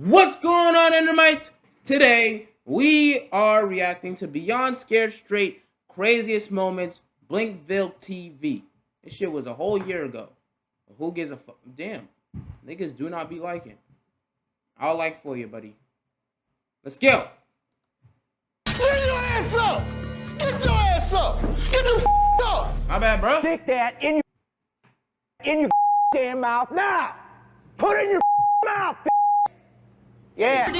What's going on, EnderMites? Today, we are reacting to Beyond Scared Straight Craziest Moments Blinkville TV. This shit was a whole year ago. Who gives a fuck? Damn. Niggas do not be liking. I'll like for you, buddy. Let's go. Get your ass up! Get your ass up! Get your up! My bad, bro. Stick that in your damn mouth now! Put it in your mouth! Yeah. Eat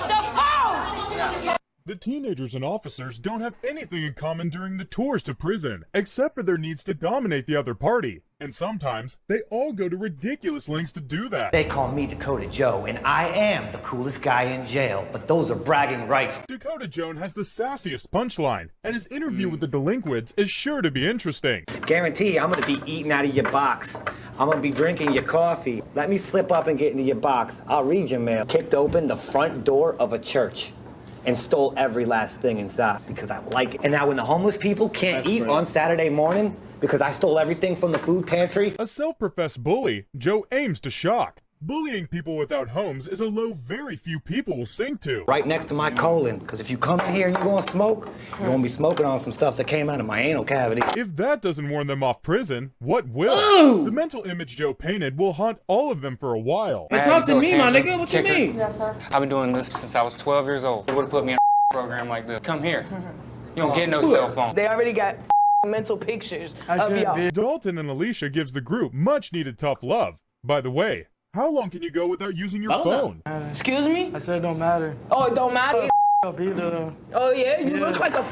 the phone! The teenagers and officers don't have anything in common during the tours to prison, except for their needs to dominate the other party. And sometimes, they all go to ridiculous lengths to do that. They call me Dakota Joe, and I am the coolest guy in jail, but those are bragging rights. Dakota Jones has the sassiest punchline, and his interview with the delinquents is sure to be interesting. Guarantee I'm gonna be eating out of your box. I'm gonna be drinking your coffee. Let me slip up and get into your box. I'll read your mail. Kicked open the front door of a church and stole every last thing inside because I like it. And now when the homeless people can't eat on Saturday morning because I stole everything from the food pantry. A self-professed bully, Joe aims to shock. Bullying people without homes is a low very few people will sink to. Right next to my colon, because if you come in here and you're gonna smoke, you're gonna be smoking on some stuff that came out of my anal cavity. If that doesn't warn them off prison, what will? Ooh. The mental image Joe painted will haunt all of them for a while. Hey, talk to me, my nigga. What you mean? Yes, sir. I've been doing this since I was 12 years old. They would have put me in a program like this. Come here. You don't get no cell phone. They already got mental pictures of y'all. Dalton and Alicia gives the group much needed tough love. By the way, how long can you go without using your phone? Excuse me? I said it don't matter. Oh, it don't matter? Up either. Oh, yeah? You look like a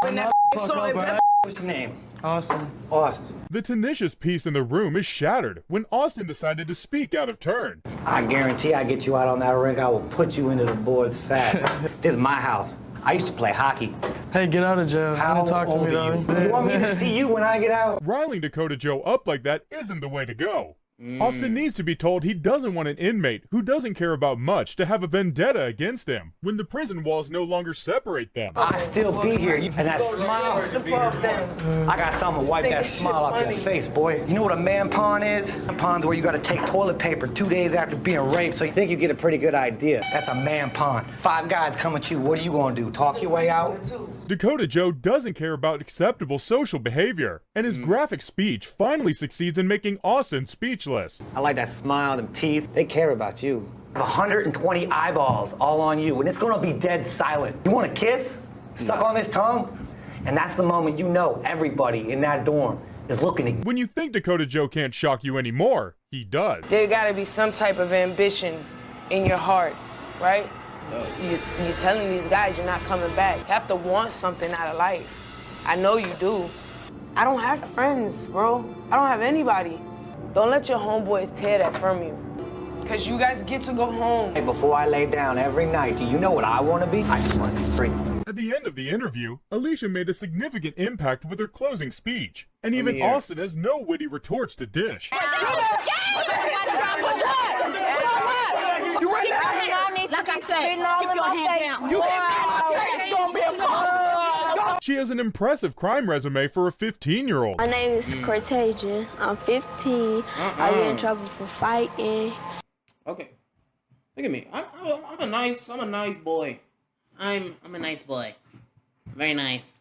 in that salt and pepper. What's your name? Awesome. Austin. The tenacious peace in the room is shattered when Austin decided to speak out of turn. I guarantee I get you out on that rink, I will put you into the boards fast. This is my house. I used to play hockey. Hey, get out of jail. How Don't talk to old me are though. you? You want me to see you when I get out? Riling Dakota Joe up like that isn't the way to go. Austin needs to be told he doesn't want an inmate who doesn't care about much to have a vendetta against him when the prison walls no longer separate them. I still be here. And that smile. I got something to wipe that smile off your face, boy. You know what a man pawn is? A pawn's where you gotta take toilet paper 2 days after being raped, so you think you get a pretty good idea. That's a man pawn. 5 guys come at you, what are you gonna do? Talk your way out? Dakota Joe doesn't care about acceptable social behavior, and his graphic speech finally succeeds in making Austin speechless. I like that smile, them teeth. They care about you. 120 eyeballs all on you, and it's gonna be dead silent. You want a kiss? Suck on this tongue? And that's the moment you know everybody in that dorm is looking at you. When you think Dakota Joe can't shock you anymore, he does. There gotta be some type of ambition in your heart, right? You're telling these guys you're not coming back. You have to want something out of life. I know you do. I don't have friends, bro. I don't have anybody. Don't let your homeboys tear that from you. Cause you guys get to go home. Hey, before I lay down every night, do you know what I want to be? I just want to be free. At the end of the interview, Alicia made a significant impact with her closing speech, and even Austin has no witty retorts to dish. Like I said, keep your hands down. She has an impressive crime resume for a 15-year-old. My name is Cortasia. I'm 15. I get in trouble for fighting. Okay. Look at me. I'm a nice boy. I'm a nice boy. Very nice.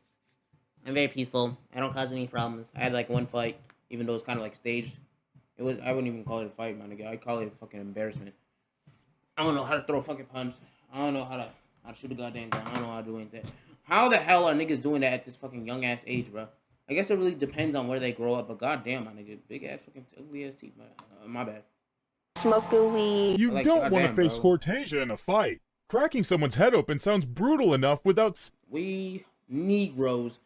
I'm very peaceful. I don't cause any problems. I had like one fight, even though it's kind of like staged. I wouldn't even call it a fight, my nigga. I'd call it a fucking embarrassment. I don't know how to throw a fucking punch. I don't know how to shoot a goddamn gun. I don't know how to do anything. How the hell are niggas doing that at this fucking young ass age, bro? I guess it really depends on where they grow up, but goddamn, my nigga, big ass fucking ugly ass teeth. My bad. Smoking weed. You like, don't want to goddamn, face bro. Cortasia in a fight. Cracking someone's head open sounds brutal enough without... We Negroes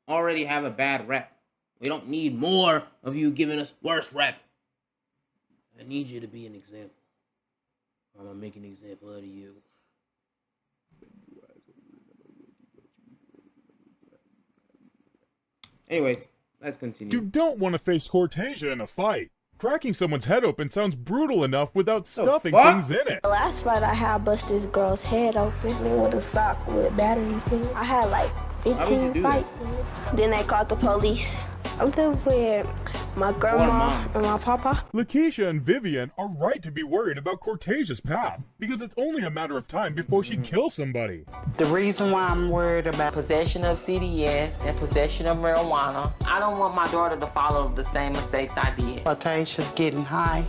already have a bad rep. We don't need more of you giving us worse rep. I need you to be an example. I'm gonna make an example out of you. Anyways, let's continue. You don't want to face Cortasia in a fight. Cracking someone's head open sounds brutal enough without stuffing things in it. The last fight I had, bust this girl's head open with a sock with batteries in it. I had like 15 fights. Then they called the police. Something where my grandma, and my papa. Lakeisha and Vivian are right to be worried about Cortasia's path, because it's only a matter of time before she kills somebody. The reason why I'm worried about possession of CDS and possession of marijuana, I don't want my daughter to follow the same mistakes I did. Cortasia's getting high,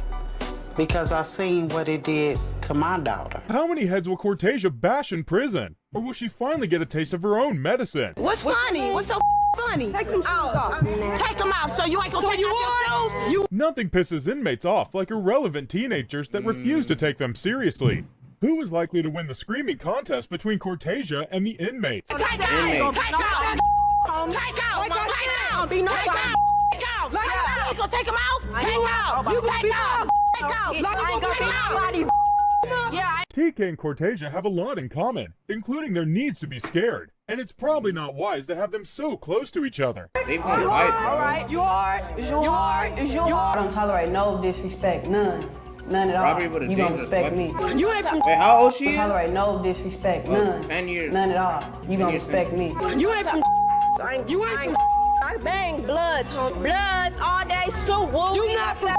because I seen what it did to my daughter. How many heads will Cortasia bash in prison? Or will she finally get a taste of her own medicine? What's funny? What's so funny? Take them shoes off. Take them off so you ain't gonna take off your shoes. Nothing pisses inmates off like irrelevant teenagers that refuse to take them seriously. Who is likely to win the screaming contest between Cortasia and the inmates? Take out! Take out! Take out! Take out! You gonna take them out? Take out! You gonna take out! Take out! Yeah. TK and Cortasia have a lot in common, including their needs to be scared. And it's probably not wise to have them so close to each other. They've been right. All right, you hard. I don't tolerate no disrespect, none at all. You gonna respect me. You ain't from. Wait, how old she is? I don't tolerate no disrespect, none. 10 years. None at all. You gonna respect me. You ain't from. You ain't from. I bang bloods, homie. Bloods all day, so woo. You not from.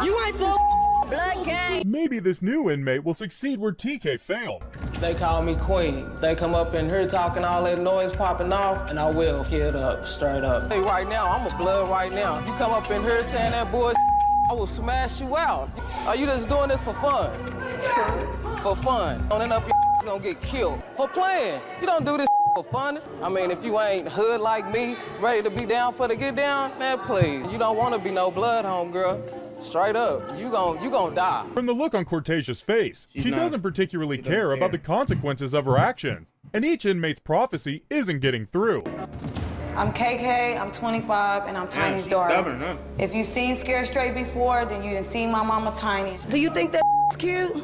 You ain't from. Blood gang. Maybe this new inmate will succeed where TK failed. They call me Queen. They come up in here talking all that noise popping off, and I will kid up, straight up. Hey, right now, I'm a blood right now. You come up in here saying that bullshit, I will smash you out. Are you just doing this for fun? For fun. Don't end up your gonna get killed. For playing. You don't do this for fun. I mean, if you ain't hood like me, ready to be down for the get down, man, please. You don't want to be no blood homegirl. Straight up, you gon' die. From the look on Cortasia's face, she doesn't particularly care about the consequences of her actions. And each inmate's prophecy isn't getting through. I'm KK, I'm 25, and I'm Tiny's daughter. Stubborn, huh? If you've seen Scared Straight before, then you done seen my mama Tiny. Do you think that cute?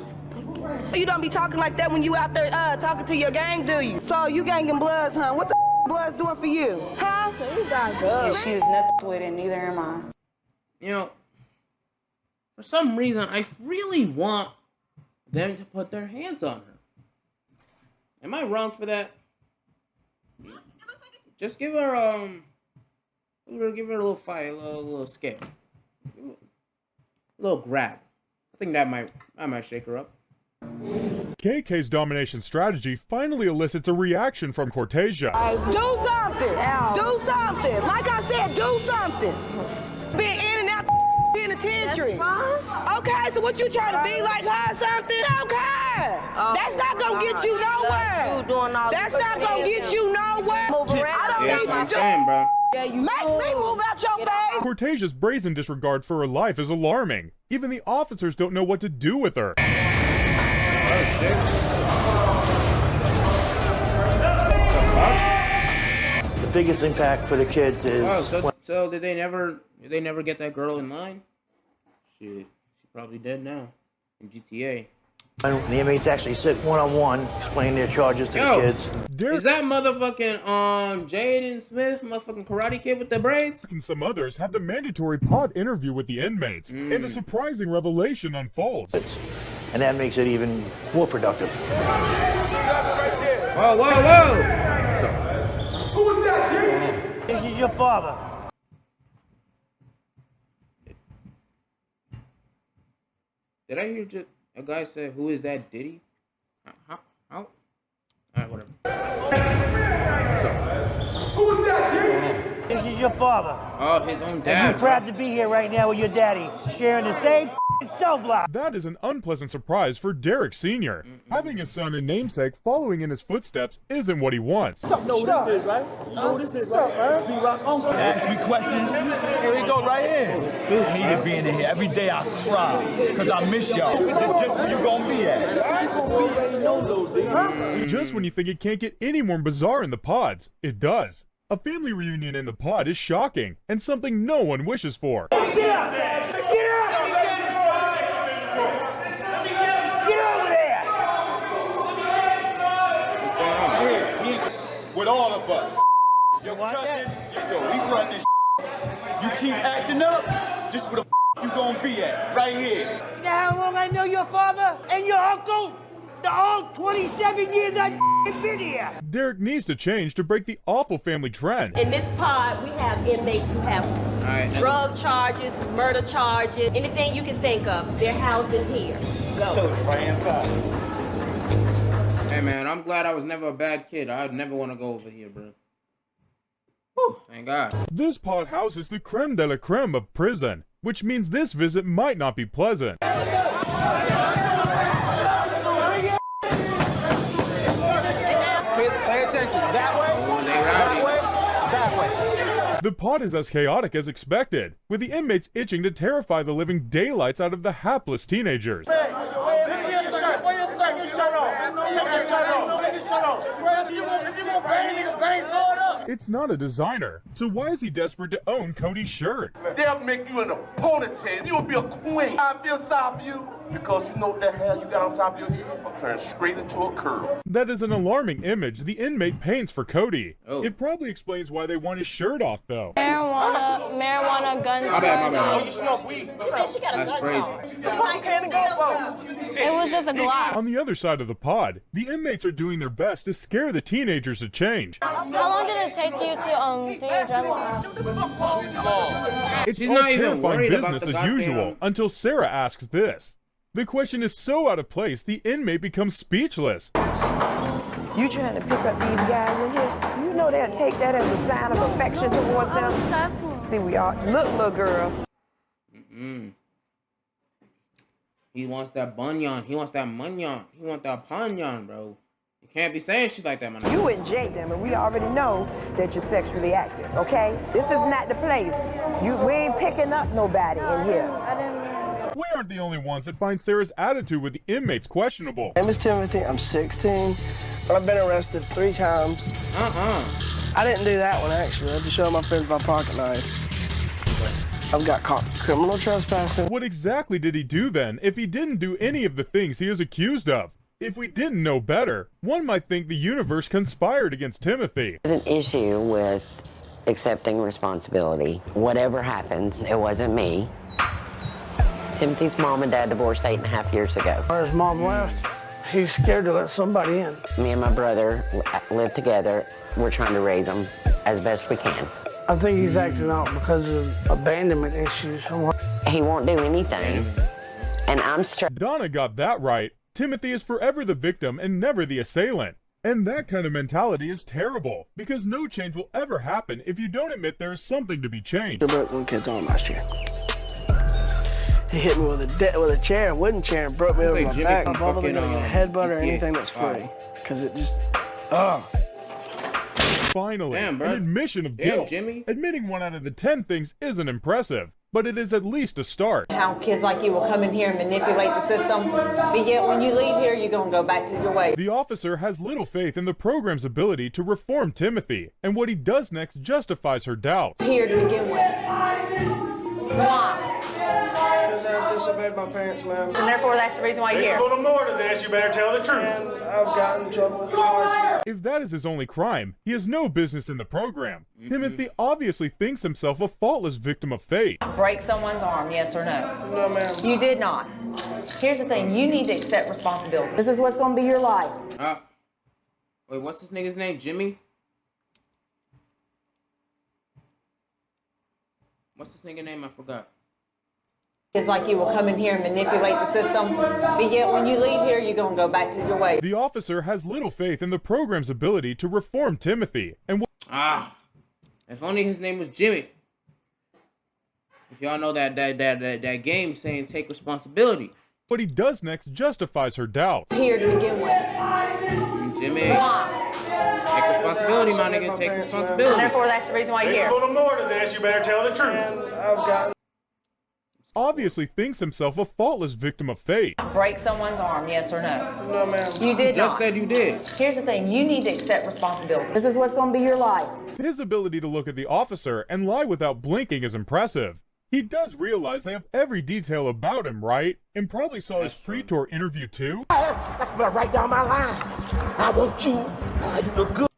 You don't be talking like that when you out there talking to your gang, do you? So you ganging bloods, huh? What the bloods doing for you? Huh? You got good. If she is nothing with it, neither am I. You know, for some reason, I really want them to put their hands on her. Am I wrong for that? Just give her give her a little fight, a little scare, a little grab. I think that might shake her up. KK's domination strategy finally elicits a reaction from Cortasia. Do something. Do something. Like I said, do something. Been in and out penitentiary. That's fine. Okay, so what you trying to be like her or something? Okay. That's not gonna get you nowhere. That's not gonna get you nowhere. I don't need you to bro. Make me move out your face. Cortasia's brazen disregard for her life is alarming. Even the officers don't know what to do with her. Oh shit. The biggest impact for the kids is. Oh, so did they never get that girl in line? Shit, she's probably dead now in GTA. And the inmates actually sit one-on-one, explaining their charges to the kids. Is that motherfucking Jaden Smith, motherfucking Karate Kid with the braids? And some others have the mandatory pod interview with the inmates, and a surprising revelation unfolds. And that makes it even more productive. Whoa, whoa, whoa! Who's that? This is your father. Did I hear just a guy say, "Who is that, Diddy"? How? All right, whatever. Who's that, Diddy? This is your father. Oh, his own dad. And you're proud to be here right now with your daddy, sharing the same cell block. That is an unpleasant surprise for Derek Sr. Having his son and namesake following in his footsteps isn't what he wants. You know who this is, right? You know who this is, right? B-Rock Uncle. Ask me questions. Here we go, right here. I hated being in here. Every day I cry, because I miss y'all. Just where you gonna be at. Just when you think it can't get any more bizarre in the pods, it does. A family reunion in the pod is shocking, and something no one wishes for. Get up! Get up! With all of us. Your cousin, so we run this. You keep acting up, just where the you gonna be at, right here. You know how long I know your father and your uncle? The old 27 years I've been here. Derek needs to change to break the awful family trend. In this pod, we have inmates who have Alright. Drug charges, murder charges, anything you can think of, they're housed in here. Go. Right inside. Hey man, I'm glad I was never a bad kid. I'd never want to go over here, bro. Whew, thank God. This pod houses the creme de la creme of prison, which means this visit might not be pleasant. Pay attention. That way. That way. That way. The pod is as chaotic as expected, with the inmates itching to terrify the living daylights out of the hapless teenagers. It's not a designer, so why is he desperate to own Cody's shirt? They'll make you an opponent, Ted. You'll be a queen. I feel sorry for you because you know what the hell you got on top of your head will turn straight into a curl. That is an alarming image the inmate paints for Cody. Oh. It probably explains why they want his shirt off, though. Marijuana gun charge. Oh, you smoke weed? She got a gun charge. It was just a Glock. On the other side of the pod, the inmates are doing their best to scare the teenagers to change. How long did it take you to do your dreadlocks? It's She's all not even terrifying worried about business the as usual goddamn- until Sarah asks this. The question is so out of place, the inmate becomes speechless. You trying to pick up these guys in here? You know they'll take that as a sign of affection towards them. See, we are. Look, little girl. He wants that bunyan. He wants that munyan. He wants that panyan, bro. You can't be saying shit like that, man. You and Jake, them, and we already know that you're sexually active, okay? This is not the place. We ain't picking up nobody in here. We aren't the only ones that find Sarah's attitude with the inmates questionable. My name is Timothy. I'm 16. I've been arrested 3 times. I didn't do that one, actually. I just showed my friends my pocket knife. I've got caught criminal trespassing. What exactly did he do then, if he didn't do any of the things he is accused of? If we didn't know better, one might think the universe conspired against Timothy. There's an issue with accepting responsibility. Whatever happens, it wasn't me. Timothy's mom and dad divorced 8.5 years ago. Where his mom left, he's scared to let somebody in. Me and my brother live together. We're trying to raise them as best we can. I think he's acting out because of abandonment issues. He won't do anything, and I'm stressed. Donna got that right. Timothy is forever the victim and never the assailant. And that kind of mentality is terrible, because no change will ever happen if you don't admit there is something to be changed. I broke one kid's arm last year. He hit me with a chair, a wooden chair, and broke me over my back. I'm probably gonna get a headbutt or anything that's free, because it just, Finally, Damn, bro. an admission of Damn, guilt. Jimmy. Admitting 1 out of the 10 things isn't impressive, but it is at least a start. How kids like you will come in here and manipulate the system, but yet when you leave here, you're gonna go back to your way. The officer has little faith in the program's ability to reform Timothy, and what he does next justifies her doubts. Here to begin with. Why? because I disobeyed my parents, ma'am. And therefore, that's the reason why you're here. There's a little more to this. You better tell the truth. And I've gotten in trouble twice. If that is his only crime, he has no business in the program. Timothy obviously thinks himself a faultless victim of fate. Break someone's arm, yes or no? No, ma'am. You did not. Here's the thing, you need to accept responsibility. This is what's gonna be your life. Wait, what's this nigga's name? Jimmy? What's this nigga name? I forgot. Kids like you will come in here and manipulate the system, but yet when you leave here, you're gonna go back to your way. The officer has little faith in the program's ability to reform Timothy, and if only his name was Jimmy. If y'all know that game saying take responsibility. What he does next justifies her doubts. Here to begin with. Jimmy. Take responsibility, my nigga. Take responsibility. And therefore, that's the reason why you're There's here. a little more to this. You better tell the truth. And I've gotten Obviously thinks himself a faultless victim of fate. Break someone's arm, yes or no? No, ma'am. You did just not. said you did. Here's the thing, you need to accept responsibility. This is what's gonna be your life. His ability to look at the officer and lie without blinking is impressive. He does realize they have every detail about him, right? And probably saw his pre-tour interview too. That's right down my line. I want you. You look good.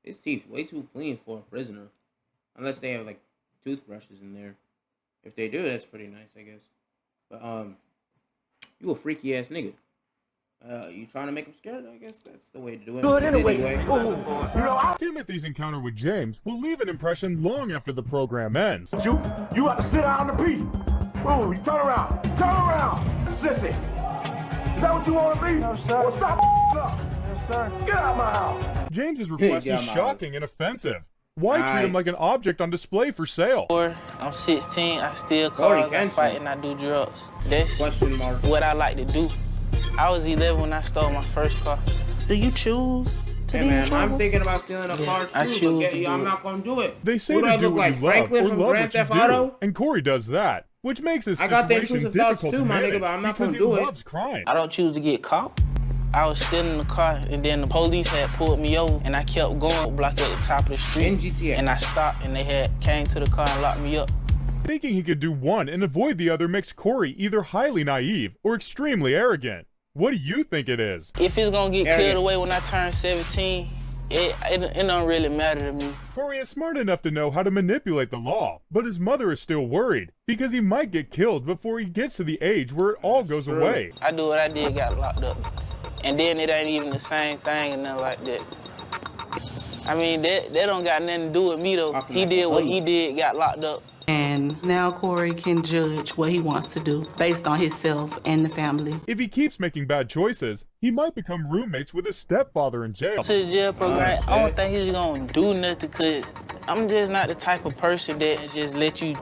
His teeth way too clean for a prisoner. Unless they have like toothbrushes in there. If they do, that's pretty nice, I guess. But you a freaky ass nigga. You trying to make him scared? I guess that's the way to do it. Good anyway. Timothy's encounter with James will leave an impression long after the program ends. You got to sit down to pee. Ooh, you turn around. Turn around, sissy. Is that what you want to be? No, sir. Well, stop up. Yes, sir. Get out of my house. James's request is shocking and offensive. Why treat him like an object on display for sale? I'm 16, I steal cars, I fight, and I do drugs. That's what I like to do. I was 11 when I stole my first car. Do you choose to Hey be in man, trouble? I'm thinking about stealing a car too, I choose but to do I'm it. not gonna do it. They say Who do to I do look what like? you love Franklin or from love Grand what you Theft Auto? do, and Corey does that, which makes his I got the situation intrusive thoughts difficult too, to my nigga, manage but I'm not because gonna do he it. loves crime. I don't choose to get caught. I was stealing the car, and then the police had pulled me over, and I kept going, block at the top of the street. In GTA. And I stopped, and they had came to the car and locked me up. Thinking he could do one and avoid the other makes Corey either highly naive or extremely arrogant. What do you think it is? If it's gonna get cleared away when I turn 17, it don't really matter to me. Corey is smart enough to know how to manipulate the law, but his mother is still worried because he might get killed before he gets to the age where it all goes away. I do what I did, got locked up. And then it ain't even the same thing and nothing like that. I mean, that don't got nothing to do with me though. He did what he did, got locked up. And now Corey can judge what he wants to do based on himself and the family. If he keeps making bad choices, he might become roommates with his stepfather in jail. To the jail program, I don't think he's gonna do nothing because I'm just not the type of person that just let you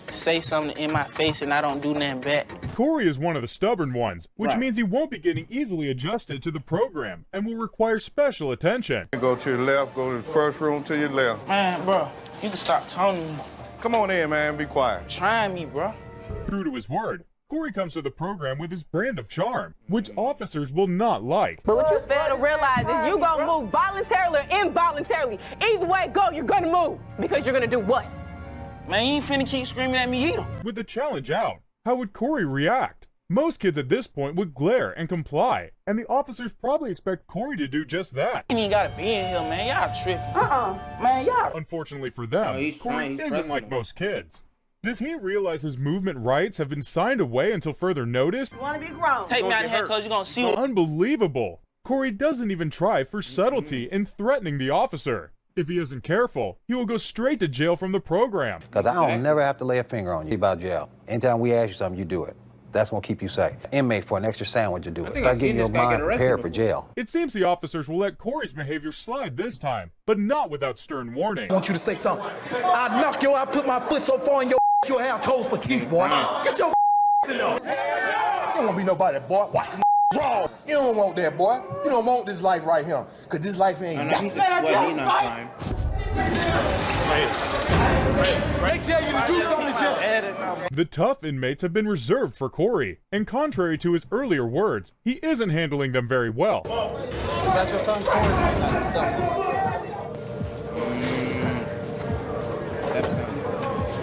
say something in my face and I don't do nothing back. Corey is one of the stubborn ones, which means he won't be getting easily adjusted to the program and will require special attention. Go to your left, go to the first room to your left. Man, bro, you can stop taunting me. Come on in, man, be quiet. Trying me, bro. True to his word, Corey comes to the program with his brand of charm, which officers will not like. But what you fail to realize is you gonna move voluntarily or involuntarily. Either way it go, you're gonna move. Because you're gonna do what? Man, you ain't finna keep screaming at me either. With the challenge out, how would Corey react? Most kids at this point would glare and comply, and the officers probably expect Corey to do just that. You ain't gotta be in here, man. Y'all tripping. Man, y'all. Unfortunately for them, Corey isn't like most kids. Does he realize his movement rights have been signed away until further notice? You wanna be grown. Take me out of here because you're gonna see what. Unbelievable! Corey doesn't even try for subtlety in threatening the officer. If he isn't careful, he will go straight to jail from the program. Because I don't never have to lay a finger on you about jail. Anytime we ask you something, you do it. That's gonna keep you safe. Inmate for an extra sandwich to do it. Start getting your mind prepared for jail. It seems the officers will let Corey's behavior slide this time, but not without stern warning. I want you to say something. I knock you out, put my foot so far in your you'll have toes for teeth, boy. Get your in there. You don't want to be nobody, boy. Watch this wrong. You don't want that, boy. You don't want this life right here. Because this life ain't nothing. They tell you to do something, just The tough inmates have been reserved for Corey, and contrary to his earlier words, he isn't handling them very well. Is that your son, Corey?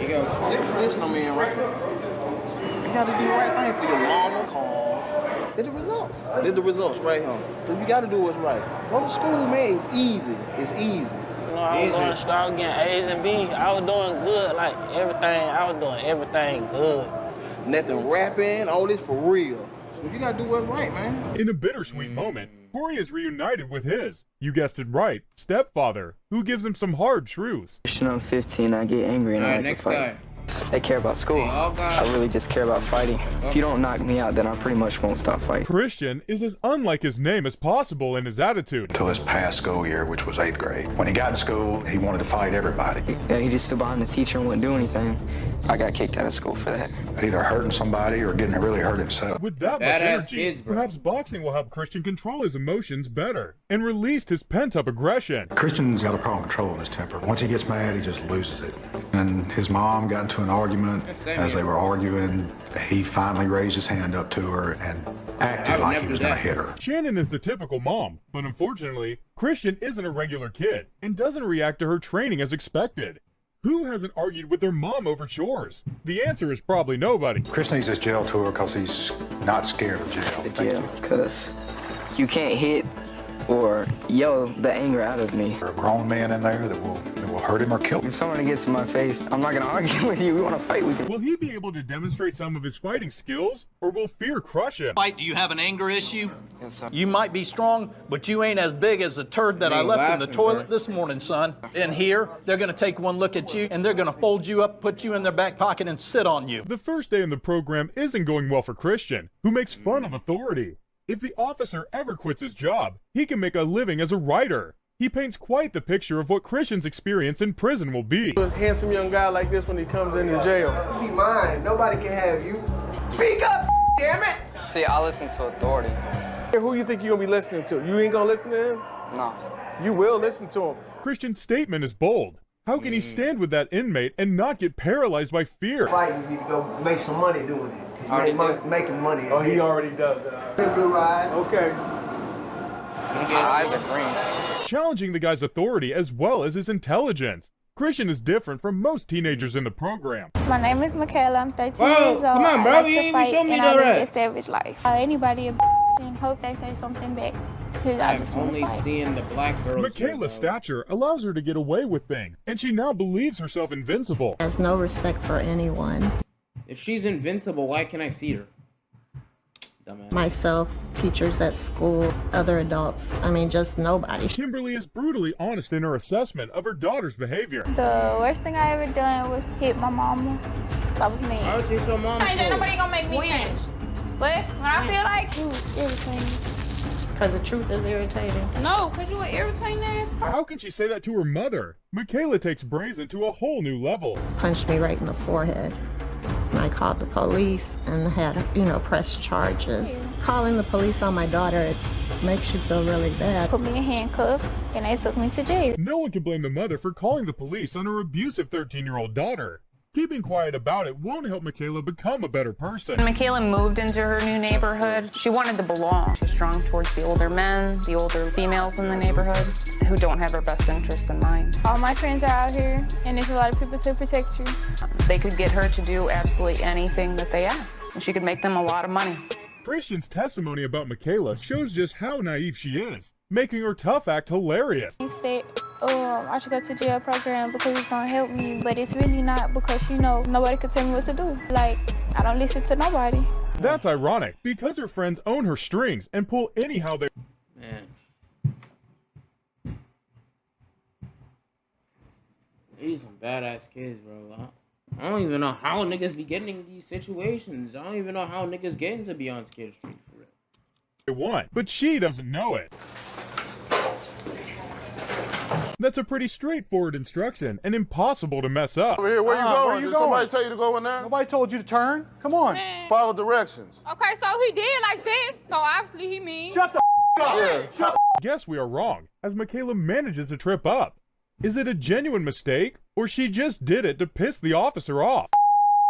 You go. Same position I'm in right now. You gotta do the right thing for your mama, cause get the results. Get the results right here. You gotta do what's right. Go to school, man. It's easy. It's easy. You know, I was going to school, I was getting A's and B's. I was doing good, like everything. I was doing everything good. Nothing rapping, all this for real. So you gotta do what's right, man. In a bittersweet moment, Corey is reunited with his, you guessed it right, stepfather, who gives him some hard truths. I'm 15, I get angry and I like to fight. I care about school. I really just care about fighting. If you don't knock me out, then I pretty much won't stop fighting. Christian is as unlike his name as possible in his attitude. Until his past school year, which was 8th grade. When he got in school, he wanted to fight everybody. Yeah, he just stood behind the teacher and wouldn't do anything. I got kicked out of school for that. Either hurting somebody or getting really hurt himself. With that much energy, perhaps boxing will help Christian control his emotions better and release his pent-up aggression. Christian's got a problem controlling his temper. Once he gets mad, he just loses it. And his mom got into an argument. As they were arguing, he finally raised his hand up to her and acted like he was going to hit her. Shannon is the typical mom, but unfortunately, Christian isn't a regular kid and doesn't react to her training as expected. Who hasn't argued with their mom over chores? The answer is probably nobody. Chris needs his jail tour because he's not scared of jail. The jail, because you can't hit or yell the anger out of me. There are grown men in there that will hurt him or kill him. If someone gets in my face, I'm not gonna argue with you. We want to fight. We can. Will he be able to demonstrate some of his fighting skills, or will fear crush him? Fight, do you have an anger issue? Yes, sir. You might be strong, but you ain't as big as the turd that I left in the toilet this morning, son. In here, they're gonna take one look at you, and they're gonna fold you up, put you in their back pocket, and sit on you. The first day in the program isn't going well for Christian, who makes fun of authority. If the officer ever quits his job, he can make a living as a writer. He paints quite the picture of what Christian's experience in prison will be. A handsome young guy like this when he comes into jail. Be mine. Nobody can have you. Speak up, damn it! See, I listen to authority. Who you think you're gonna be listening to? You ain't gonna listen to him? No. You will listen to him. Christian's statement is bold. How can he stand with that inmate and not get paralyzed by fear? Fighting, you need to go make some money doing it. Making money. Oh, he already does that. Blue eyes. Okay. My eyes are green. Challenging the guy's authority as well as his intelligence. Christian is different from most teenagers in the program. My name is Michaela. I'm 13 Whoa, years old. come on, bro. I like You to ain't fight, even show me and the I live rest. a savage life. Anybody a and hope they say something back. Cause I just I'm want to only fight. seeing the black girls. Michaela's stature allows her to get away with things, and she now believes herself invincible. Has no respect for anyone. If she's invincible, why can't I see her? Dumbass. Myself, teachers at school, other adults. I mean, just nobody. Kimberly is brutally honest in her assessment of her daughter's behavior. The worst thing I ever done was hit my mama. That was mean. Why would you show mom? Ain't nobody gonna make me change. But when I feel like you irritating. Because the truth is irritating. No, because you an irritating ass person. How can she say that to her mother? Michaela takes brazen to a whole new level. Punched me right in the forehead. And I called the police and had, pressed charges. Calling the police on my daughter, it makes you feel really bad. Put me in handcuffs and they took me to jail. No one can blame the mother for calling the police on her abusive 13-year-old daughter. Keeping quiet about it won't help Michaela become a better person. When Michaela moved into her new neighborhood, she wanted to belong. She's strong towards the older men, the older females in the neighborhood who don't have her best interest in mind. All my friends are out here, and there's a lot of people to protect you. They could get her to do absolutely anything that they ask, and she could make them a lot of money. Christian's testimony about Michaela shows just how naive she is, making her tough act hilarious. Instead, I should go to jail program because it's gonna help me, but it's really not because, nobody could tell me what to do. Like, I don't listen to nobody. That's ironic, because her friends own her strings and pull anyhow they... Man. These some badass kids, bro. I don't even know how niggas be getting in these situations. I don't even know how niggas get into Beyond Scared Street for real. They want, but she doesn't know it. That's a pretty straightforward instruction and impossible to mess up. Over here, where you going? Where you Did going? somebody tell you to go in there? Nobody told you to turn. Come on. Follow directions. Okay, so he did like this, so obviously he means. Shut the up. Yeah. Shut Guess we are wrong, as Michaela manages to trip up. Is it a genuine mistake, or she just did it to piss the officer off?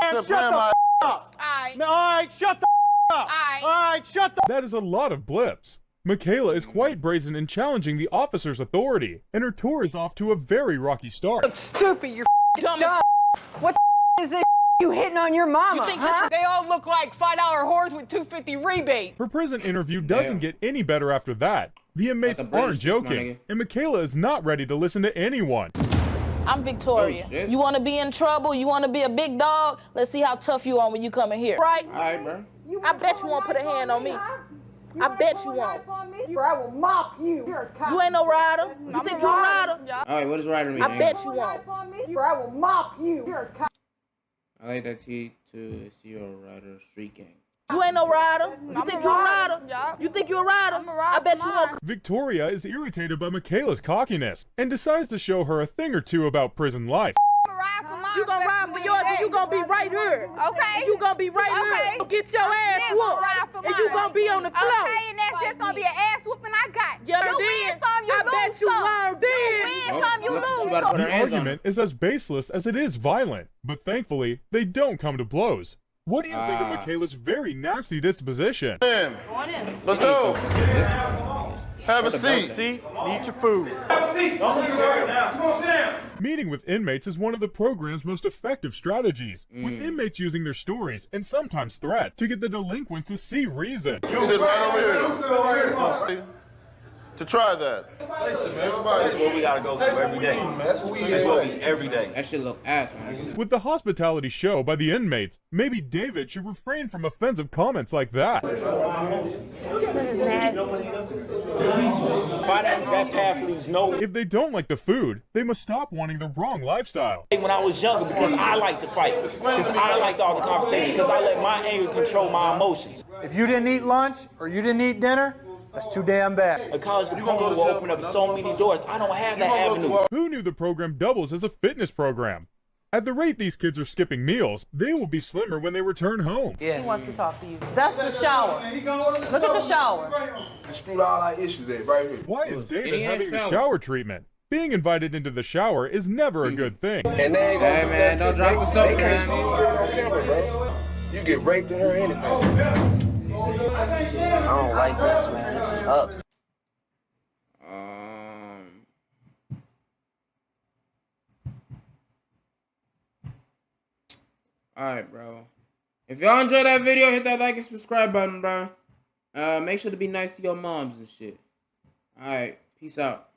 Shut the up. All right, shut the up. All right, shut the That is a lot of blips. Michaela is quite brazen in challenging the officer's authority, and her tour is off to a very rocky start. Look stupid, you're Dumb dumb. as What is this you hitting on your mama? You think huh? they all look like $5 whores with $2.50 rebate? Her prison interview doesn't get any better after that. The inmates aren't joking, and Michaela is not ready to listen to anyone. I'm Victoria. Oh, You want to be in trouble? You want to be a big dog? Let's see how tough you are when you come in here. Right? All right, bro. I bet you won't put a hand on me. I bet you won't. I will mop you. You ain't no rider. You think you're a rider? All right, what does rider mean? I bet you won't. I will mop you. I like that T to see your rider street gang. You ain't no rider. You think you're a rider? You think you're a rider? I bet you won't. Victoria is irritated by Michaela's cockiness and decides to show her a thing or two about prison life. You gonna ride for yours and you gonna be right here. Okay. You gonna be right here. Get your ass whooped. And you gonna be on the floor. Okay, and that's just gonna be an ass whooping I got. Yeah, you win some, you I lose bet you some. learned then. You win some, you lose about to put her The hands on argument is as baseless as it is violent, but thankfully, they don't come to blows. What do you think of Michaela's very nasty disposition? Let's go. Have a seat. seat. Eat your food. Have a seat. Don't leave right now. Come on, sit down. Meeting with inmates is one of the program's most effective strategies, with inmates using their stories and sometimes threats to get the delinquents to see reason. You sit right over here. to try that. That's what we gotta go through every day. That's what we every day. That shit look ass, man. With the hospitality show by the inmates, maybe David should refrain from offensive comments like that. This is nasty. If they don't like the food, they must stop wanting the wrong lifestyle. When I was younger, because I like to fight, because I liked all the competition, because I let my anger control my emotions. If you didn't eat lunch or you didn't eat dinner, that's too damn bad. A college diploma will open up so many doors. I don't have that avenue. Who knew the program doubles as a fitness program? At the rate these kids are skipping meals, they will be slimmer when they return home. Yeah. He wants to talk to you. That's the shower. Look at the shower. Screwed all our issues at right here. Why is David having a shower treatment? Being invited into the shower is never a good thing. And they ain't gonna do that don't drop us up, They can't see you on camera, bro. You get raped in her or anything. I don't like this, man. This sucks. Alright, bro. If y'all enjoyed that video, hit that like and subscribe button, bro. Make sure to be nice to your moms and shit. Alright, peace out.